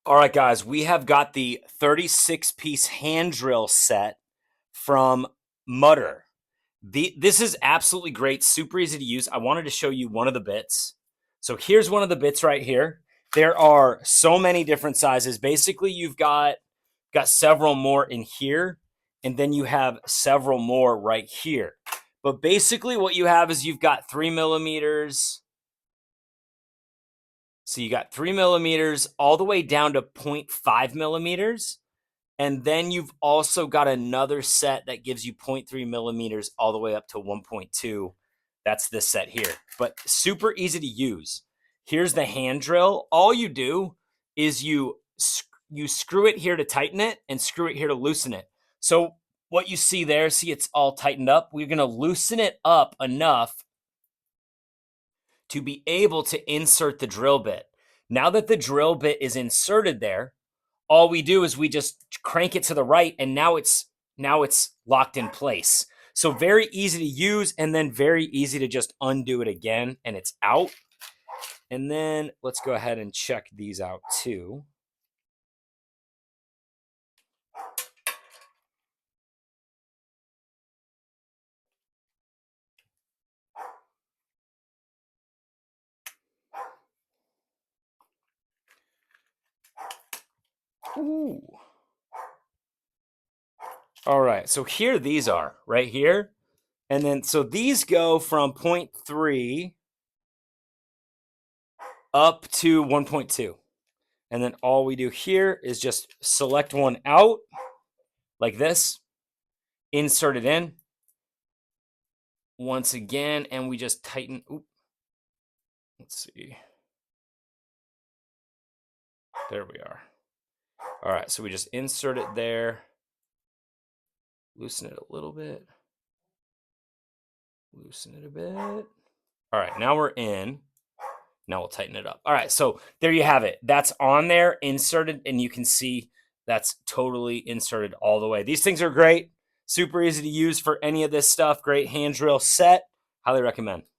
All right, guys, we have got the 36-piece hand drill set from Mutter. This is absolutely great, super easy to use. I wanted to show you one of the bits. So here's one of the bits right here. There are so many different sizes. Basically, you've got several more in here, and then you have several more right here. But basically what you have is you've got 3 millimeters. So you got 3 millimeters all the way down to 0.5 millimeters. And then you've also got another set that gives you 0.3 millimeters all the way up to 1.2. That's this set here, but super easy to use. Here's the hand drill. All you do is you screw it here to tighten it and screw it here to loosen it. So what you see there, see it's all tightened up. We're going to loosen it up enough to be able to insert the drill bit. Now that the drill bit is inserted there, all we do is we just crank it to the right, and now it's locked in place. So very easy to use, and then very easy to just undo it again, and it's out. And then let's go ahead and check these out too. Ooh. All right, so here these are right here. And then, so these go from 0.3 up to 1.2. And then all we do here is just select one out like this, insert it in once again, and we just tighten. Oop. Let's see. There we are. All right, so we just insert it there, loosen it a little bit, loosen it a bit. All right, now we're in. Now we'll tighten it up. All right, so there you have it. That's on there, inserted, and you can see that's totally inserted all the way. These things are great, super easy to use for any of this stuff. Great hand drill set. Highly recommend.